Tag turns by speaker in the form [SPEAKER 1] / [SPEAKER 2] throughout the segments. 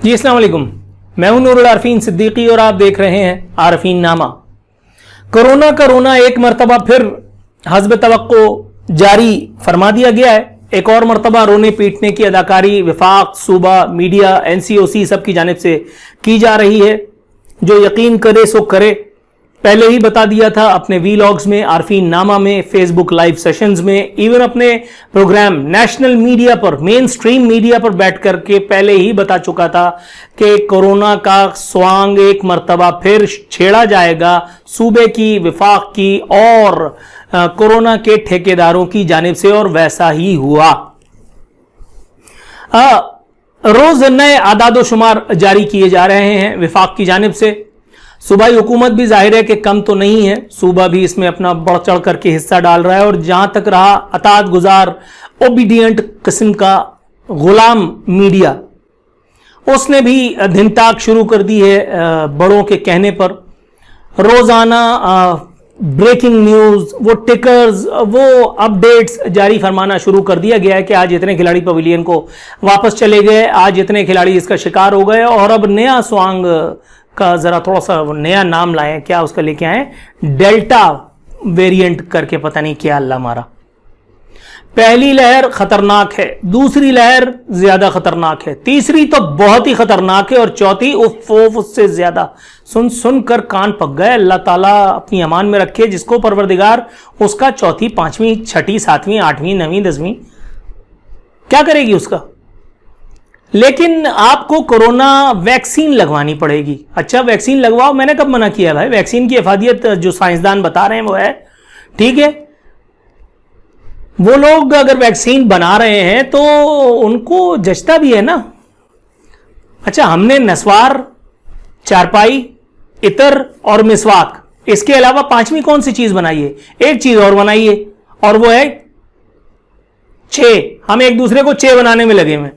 [SPEAKER 1] जी अस्सलाम वालेकुम, मैं हूं नूरुल आरफीन सिद्दीकी और आप देख रहे हैं आरफीन नामा। कोरोना एक मरतबा फिर हस्ब तवक्को जारी फरमा दिया गया है। एक और मरतबा रोने पीटने की अदाकारी विफाक, सूबा, मीडिया, NCOC सबकी जानिब से की जा रही है। जो यकीन करे सो करे, पहले ही बता दिया था अपने वीलॉग्स में, आरफीन नामा में, फेसबुक लाइव सेशंस में, इवन अपने प्रोग्राम नेशनल मीडिया पर, मेन स्ट्रीम मीडिया पर बैठ करके पहले ही बता चुका था कि कोरोना का स्वांग एक मर्तबा फिर छेड़ा जाएगा सूबे की, विफाक की और कोरोना के ठेकेदारों की जानिब से, और वैसा ही हुआ। रोज नए आदादो शुमार जारी किए जा रहे हैं विफाक की जानिब से। सूबाई हुकूमत भी जाहिर है कि कम तो नहीं है, सूबा भी इसमें अपना बढ़ चढ़ करके हिस्सा डाल रहा है। और जहां तक रहा अतात गुजार ओबीडियंट किस्म का गुलाम मीडिया, उसने भी दिन ताक शुरू कर दी है बड़ों के कहने पर। रोजाना ब्रेकिंग न्यूज, वो टिकर्स, वो अपडेट्स जारी फरमाना शुरू कर दिया गया है कि आज इतने खिलाड़ी पवेलियन को वापस चले गए, आज इतने खिलाड़ी इसका शिकार हो गए। और अब नया स्वांग का जरा थोड़ा सा नया नाम लाए, क्या उसका लेके आए, डेल्टा वेरिएंट करके, पता नहीं क्या अल्लाह मारा। पहली लहर खतरनाक है, दूसरी लहर ज्यादा खतरनाक है, तीसरी तो बहुत ही खतरनाक है, और चौथी उफ उससे ज्यादा। सुन सुन कर कान पक गए। अल्लाह ताला अपनी अमान में रखे जिसको परवरदिगार, उसका चौथी, पांचवी, छठी, सातवीं, आठवीं, नवीं, 10वीं क्या करेगी उसका। लेकिन आपको कोरोना वैक्सीन लगवानी पड़ेगी। अच्छा, वैक्सीन लगवाओ, मैंने कब मना किया भाई? वैक्सीन की इफादियत जो साइंसदान बता रहे हैं वो है, ठीक है। वो लोग अगर वैक्सीन बना रहे हैं तो उनको जचता भी है ना। अच्छा, हमने नस्वार, चारपाई, इतर और मिसवाक, इसके अलावा पांचवी कौन सी चीज बनाई है? एक चीज और बनाई है, और वो है चे। हम एक दूसरे को चे बनाने में लगे हुए।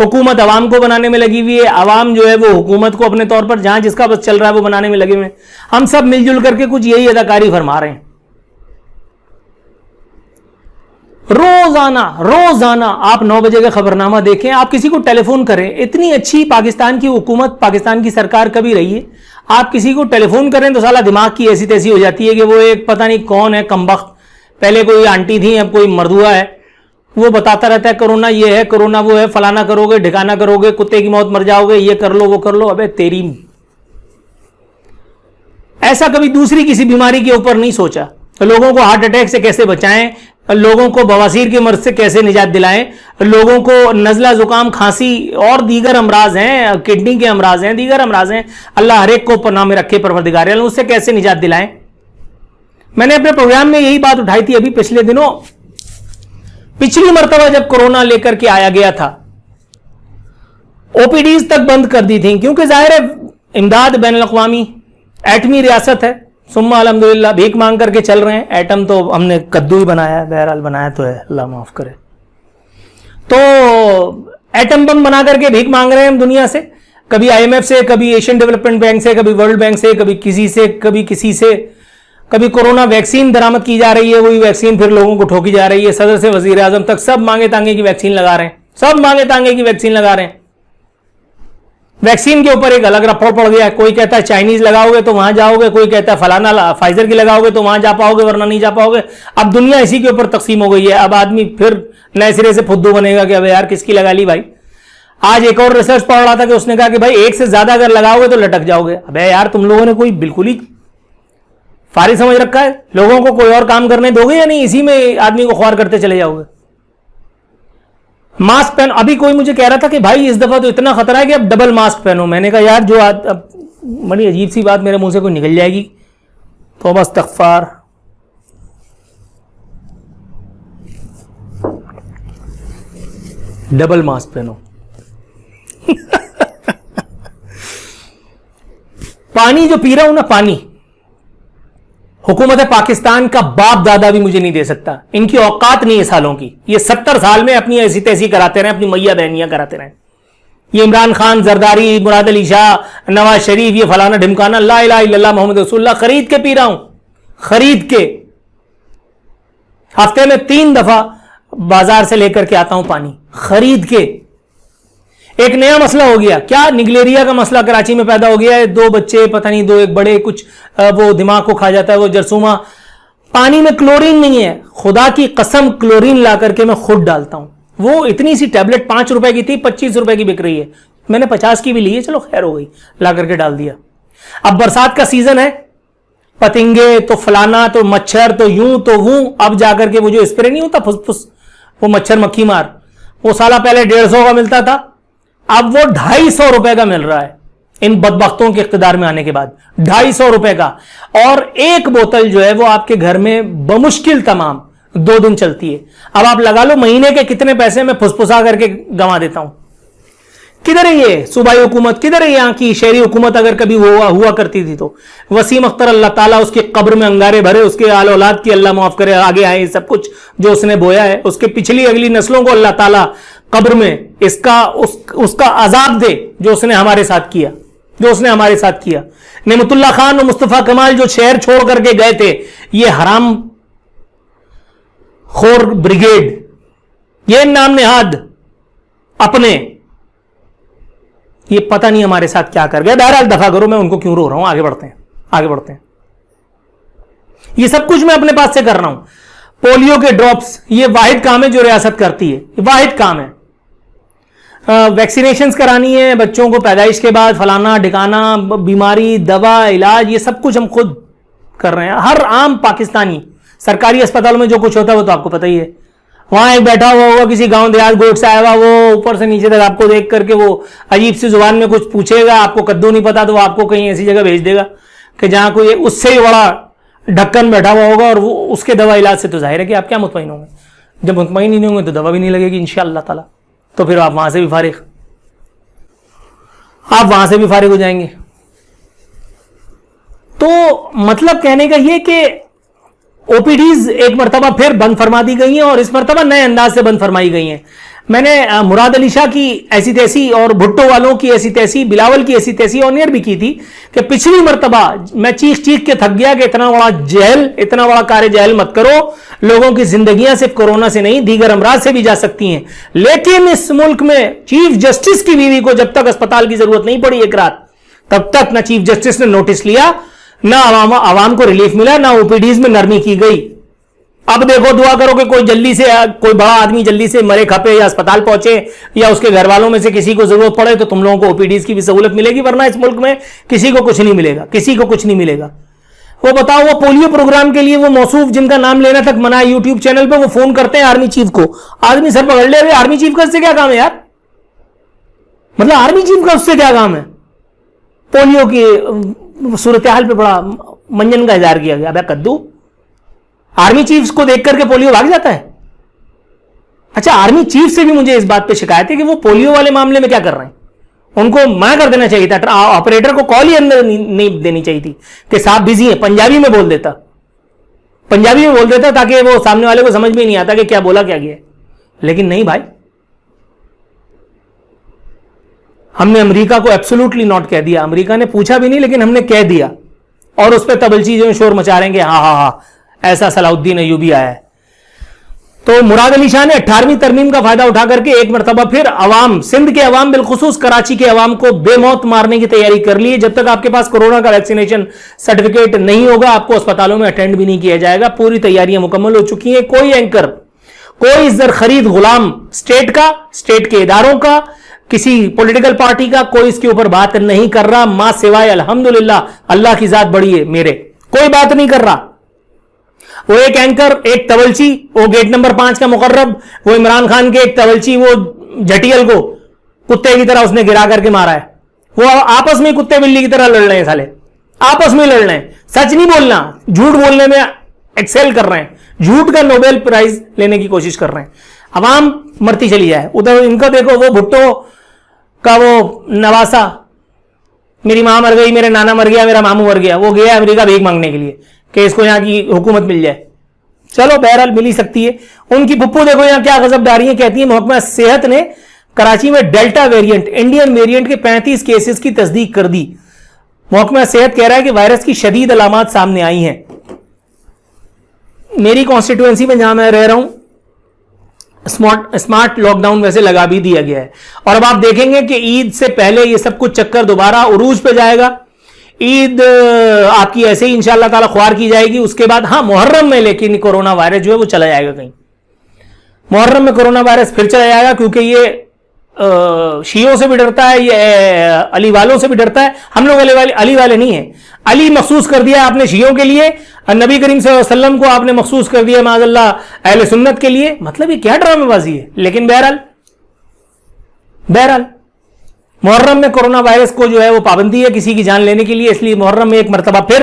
[SPEAKER 1] हुकूमत अवाम को बनाने में लगी हुई है, अवाम जो है वो हुकूमत को अपने तौर पर, जहां जिसका बस चल रहा है वो बनाने में लगे हुए हैं। हम सब मिलजुल करके कुछ यही अदाकारी फरमा रहे हैं। रोजाना आप 9 बजे का खबरनामा देखें, आप किसी को टेलीफोन करें, इतनी अच्छी पाकिस्तान की हुकूमत, पाकिस्तान की सरकार कभी रही है, आप किसी को टेलीफोन करें तो साला दिमाग की ऐसी तैसी हो जाती है कि वो एक पता नहीं कौन है कमबख्त, पहले कोई आंटी थी अब कोई मर्दुआ है, वो बताता रहता है कोरोना ये है, कोरोना वो है, फलाना करोगे, ढिकाना करोगे, कुत्ते की मौत मर जाओगे, ये कर लो वो कर लो। अबे तेरी, ऐसा कभी दूसरी किसी बीमारी के ऊपर नहीं सोचा। लोगों को हार्ट अटैक से कैसे बचाएं, लोगों को बवासीर के मर्ज से कैसे निजात दिलाएं, लोगों को नजला, जुकाम, खांसी और दीगर अमराज हैं, किडनी के अमराज हैं, दीगर अमराज हैं, अल्लाह हर एक को पनाह में रखे परवरदिगार, उससे कैसे निजात दिलाएं। मैंने अपने प्रोग्राम में यही बात उठाई थी अभी पिछले दिनों। पिछली मर्तबा जब कोरोना लेकर के आया गया था, ओपीडीज तक बंद कर दी थी, क्योंकि जाहिर है इमदाद बैन अल-अक़वामी, एटमी रियासत है, सुम्मा अल्हम्दुलिल्लाह भीख मांग करके चल रहे हैं। एटम तो हमने कद्दू ही बनाया है, बहरहाल बनाया तो है, अल्लाह माफ करे। तो एटम बम बना करके भीख मांग रहे हैं हम दुनिया से, कभी IMF से, कभी एशियन डेवलपमेंट बैंक से, कभी वर्ल्ड बैंक से, कभी किसी से, कभी किसी से। कभी कोरोना वैक्सीन बरामद की जा रही है, वही वैक्सीन फिर लोगों को ठोकी जा रही है। सदर से वजीर आजम तक सब मांगे तांगे की वैक्सीन लगा रहे हैं, सब मांगे तांगे की वैक्सीन लगा रहे हैं। वैक्सीन के ऊपर एक अलग रफड़ पड़ गया है। कोई कहता है चाइनीज लगाओगे तो वहां जाओगे, कोई कहता है फलाना फाइजर की लगाओगे तो वहां जा पाओगे, वरना नहीं जा पाओगे। अब दुनिया इसी के ऊपर तकसीम हो गई है। अब आदमी फिर नए सिरे से फुद्दू बनेगा कि अबे यार किसकी लगा ली भाई। आज एक और रिसर्च पढ़ रहा था कि उसने कहा कि भाई एक से ज्यादा अगर लगाओगे तो लटक जाओगे। अबे यार तुम लोगों ने कोई बिल्कुल ही फारिग समझ रखा है? लोगों को कोई और काम करने दोगे या नहीं? इसी में आदमी को ख्वार करते चले जाओगे। मास्क पहन, अभी कोई मुझे कह रहा था कि भाई इस दफा तो इतना खतरा है कि अब डबल मास्क पहनो। मैंने कहा यार जो अब बड़ी अजीब सी बात मेरे मुंह से कोई निकल जाएगी, तो बस इस्तग़फ़ार। डबल मास्क पहनो। पानी जो पी रहा हूं ना, पानी हुकूमत पाकिस्तान का बाप दादा भी मुझे नहीं दे सकता। इनकी औकात नहीं है सालों की। ये 70 साल में अपनी ऐसी तैसी कराते रहे, अपनी मैया बहनियां कराते रहे। ये इमरान खान, जरदारी, मुराद अली शाह, नवाज शरीफ, ये फलाना ढिमकाना, ला इलाहा इल्लल्लाह मोहम्मद रसूलुल्लाह खरीद के पी रहा हूं, खरीद के। हफ्ते में 3 दफा बाजार से लेकर के आता हूं पानी, खरीद के। एक नया मसला हो गया, क्या निगलेरिया का मसला कराची में पैदा हो गया है। 2 बच्चे, पता नहीं 2 एक बड़े, कुछ वो दिमाग को खा जाता है वो जरसूमा। पानी में क्लोरीन नहीं है, खुदा की कसम क्लोरीन ला करके मैं खुद डालता हूं। वो इतनी सी टैबलेट 5 रुपए की थी, 25 रुपए की बिक रही है। मैंने 50 की भी ली है, चलो खैर हो गई, ला करके डाल दिया। अब बरसात का सीजन है, पतंगे तो फलाना तो मच्छर तो यूं तो वूं। अब जाकर के वो जो स्प्रे नहीं होता फुसफुस, वो मच्छर मक्खी मार, वो साला पहले 150 का मिलता था, अब वो 250 रुपए का मिल रहा है इन बदबख्तों के इख्तिदार में आने के बाद। 250 रुपए का, और एक बोतल जो है वो आपके घर में बमुश्किल तमाम 2 दिन चलती है। अब आप लगा लो महीने के कितने पैसे मैं फुसफुसा करके गंवा देता हूं। किधर है ये सूबाई हुकूमत, किधर है यहां की शहरी हुकूमत? अगर कभी हुआ करती थी तो वसीम अख्तर अल्लाह ताला उसकी कब्र में अंगारे भरे, उसके आल औलाद की अल्लाह माफ करे, आगे आए सब कुछ जो उसने बोया है, उसके पिछली अगली नस्लों को अल्लाह ताला कब्र में उसका अजाब दे जो उसने हमारे साथ किया, नेमतुल्ला खान और मुस्तफा कमाल जो शहर छोड़ करके गए थे, ये हराम खोर ब्रिगेड, ये नाम नेहाद अपने, ये पता नहीं हमारे साथ क्या कर गए। बहरहाल दफा करो, मैं उनको क्यों रो रहा हूं, आगे बढ़ते हैं। ये सब कुछ मैं अपने पास से कर रहा हूं। पोलियो के ड्रॉप्स, ये वाहिद काम है जो रियासत करती है, वाहिद काम है। वैक्सीनेशंस करानी है बच्चों को पैदाइश के बाद, फलाना ढिकाना, बीमारी, दवा, इलाज, ये सब कुछ हम खुद कर रहे हैं। हर आम पाकिस्तानी सरकारी अस्पतालों में जो कुछ होता है वो तो आपको पता ही है। वहां एक बैठा हुआ होगा किसी गांव देहात गोट से आया हुआ, वो ऊपर से नीचे तक आपको देख करके वो अजीब सी जुबान में कुछ पूछेगा, आपको कद्दू नहीं पता तो वो आपको कहीं ऐसी जगह भेज देगा कि जहां कोई उससे ही बड़ा ढक्कन बैठा हुआ होगा, और वो उसके दवा इलाज से तो जाहिर है कि आप क्या मुतमईन होंगे। जब मुतमईन नहीं होंगे तो दवा भी नहीं लगेगी इंशाअल्लाह ताला, तो फिर आप वहां से भी फारिग हो जाएंगे। तो मतलब कहने का ये कि ओपीडीज एक मरतबा फिर बंद फरमा दी गई हैं, और इस मरतबा नए अंदाज से बंद फरमाई गई हैं। मैंने मुराद अली शाह की ऐसी तैसी और भुट्टो वालों की ऐसी तैसी, बिलावल की ऐसी तैसी ऑनियर भी की थी कि पिछली मरतबा मैं चीख के थक गया कि इतना बड़ा कार्य जहल मत करो। लोगों की जिंदगियां सिर्फ कोरोना से नहीं दीगर अमराज से भी जा सकती हैं, लेकिन इस मुल्क में चीफ जस्टिस की बीवी को जब तक अस्पताल की जरूरत नहीं पड़ी एक रात, तब तक ना चीफ जस्टिस ने नोटिस लिया, ना आवाम को रिलीफ मिला, ना ओपीडीज में नरमी की गई। अब देखो, दुआ करो कि कोई बड़ा आदमी जल्दी से मरे खपे या अस्पताल पहुंचे, या उसके घर वालों में से किसी को जरूरत पड़े तो तुम लोगों को ओपीडीज की भी सहूलत मिलेगी, वरना इस मुल्क में किसी को कुछ नहीं मिलेगा। वो बताओ, वो पोलियो प्रोग्राम के लिए वो मौसूफ जिनका नाम लेना तक मना है यूट्यूब चैनल पे, वो फोन करते हैं आर्मी चीफ को। आदमी सर पकड़ ले, आर्मी चीफ का उससे क्या काम है यार? मतलब आर्मी चीफ का उससे क्या काम है? पोलियो की सूरत हाल पे बड़ा मंजन का इजहार किया गया। अब कद्दू, आर्मी चीफ को देख करके पोलियो भाग जाता है? अच्छा, आर्मी चीफ से भी मुझे इस बात पे शिकायत है कि वो पोलियो वाले मामले में क्या कर रहे हैं। उनको मना कर देना चाहिए था, ऑपरेटर को कॉल ही अंदर नहीं देनी चाहिए थी कि साहब बिजी है। पंजाबी में बोल देता ताकि वो सामने वाले को समझ में नहीं आता कि क्या बोला क्या गया। लेकिन नहीं भाई, हमने अमेरिका को एब्सोल्युटली नॉट कह दिया। अमेरिका ने पूछा भी नहीं, लेकिन हमने कह दिया, और उस पर तबलची जो शोर मचा रहे हैं कि हाँ ऐसा सलाउद्दीन अयूबी आया है। तो मुराद अली शाह ने 18वीं तरमीम का फायदा उठा करके एक मरतबा फिर अवाम, सिंध के अवाम, बिलखुसूस कराची के अवाम को बेमौत मारने की तैयारी कर ली है। जब तक आपके पास कोरोना का वैक्सीनेशन सर्टिफिकेट नहीं होगा, आपको अस्पतालों में अटेंड भी नहीं किया जाएगा। पूरी तैयारियां मुकम्मल हो चुकी हैं। कोई एंकर, कोई जर खरीद गुलाम स्टेट का, स्टेट के इदारों का, किसी पॉलिटिकल पार्टी का, कोई इसके ऊपर बात नहीं कर रहा, मां सिवाय अल्हम्दुलिल्लाह, अल्लाह की जात बड़ी है मेरे, कोई बात नहीं कर रहा। वो एक एंकर, एक तवलची, वो गेट नंबर 5 का मुकर्रब, वो इमरान खान के एक तवलची, वो जटियल को कुत्ते की तरह उसने गिरा करके मारा है। वो आपस में कुत्ते बिल्ली की तरह लड़ रहे हैं, साले आपस में लड़ रहे हैं। सच नहीं बोलना, झूठ बोलने में एक्सेल कर रहे हैं, झूठ का नोबेल प्राइज लेने की कोशिश कर रहे हैं। अवाम मरती चली जाए। उधर इनको देखो, वो भुट्टो का वो नवासा, मेरी मां मर गई, मेरे नाना मर गया, मेरा मामू मर गया, वो गया अमेरिका भीख मांगने के लिए कि इसको यहां की हुकूमत मिल जाए। चलो बहरहाल मिल ही सकती है। उनकी पुप्पू देखो यहां क्या गजबदारी है, कहती है महकमा सेहत ने कराची में डेल्टा वेरिएंट, इंडियन वेरिएंट के 35 केसेस की तस्दीक कर दी। महकमा सेहत कह रहा है कि वायरस की शदीद अलामत सामने आई हैं। मेरी कॉन्स्टिट्यूएंसी में जहां मैं रह रहा हूं, स्मार्ट लॉकडाउन वैसे लगा भी दिया गया है। और अब आप देखेंगे कि ईद से पहले ये सब कुछ चक्कर दोबारा उरूज पे जाएगा। ईद आपकी ऐसे ही इंशाअल्लाह ताला ख्वार की जाएगी। उसके बाद हाँ मुहर्रम में लेकिन कोरोना वायरस जो है वो चला जाएगा कहीं। मुहर्रम में कोरोना वायरस फिर चला जाएगा, क्योंकि ये शियों से भी डरता है, ये अली वालों से भी डरता है। हम लोग अली वाले नहीं है। अली मखसूस कर दिया आपने शियों के लिए, नबी करीम सल्लल्लाहु अलैहि वसल्लम को आपने मखसूस कर दिया माज़अल्लाह अहले सुन्नत के लिए। मतलब ये क्या ड्रामेबाजी है। लेकिन बहरहाल मुहर्रम में कोरोना वायरस को जो है वो पाबंदी है किसी की जान लेने के लिए, इसलिए मुहर्रम में एक मरतबा फिर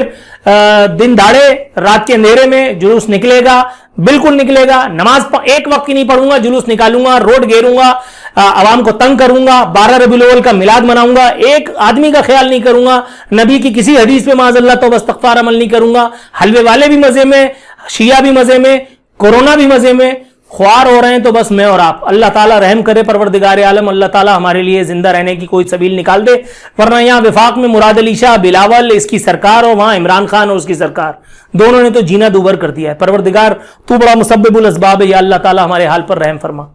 [SPEAKER 1] दिन दाड़े रात के अंधेरे में जुलूस निकलेगा, बिल्कुल निकलेगा। नमाज एक वक्त की नहीं पढ़ूंगा, जुलूस निकालूंगा, रोड घेरूंगा, आवाम को तंग करूंगा, 12 रबीउल अव्वल का मिलाद मनाऊंगा, एक आदमी का ख्याल नहीं करूंगा, नबी की किसी हदीस पे माज़अल्लाह तो इस्तग़फ़ार अमल नहीं करूंगा। हलवे वाले भी मजे में, शिया भी मजे में, कोरोना भी मजे में, ख्वार हो रहे हैं तो बस मैं और आप। अल्लाह ताला रहम करे, परवरदिगार आलम अल्लाह ताला हमारे लिए जिंदा रहने की कोई सबील निकाल दे। वरना यहाँ विफाक में मुराद अली शाह, बिलावल इसकी सरकार, और वहां इमरान खान और उसकी सरकार, दोनों ने तो जीना दूभर कर दिया है। परवरदिगार तू बड़ा मुसब्बिबुल अस्बाब है, या अल्लाह ताला हमारे हाल पर रहम फरमा।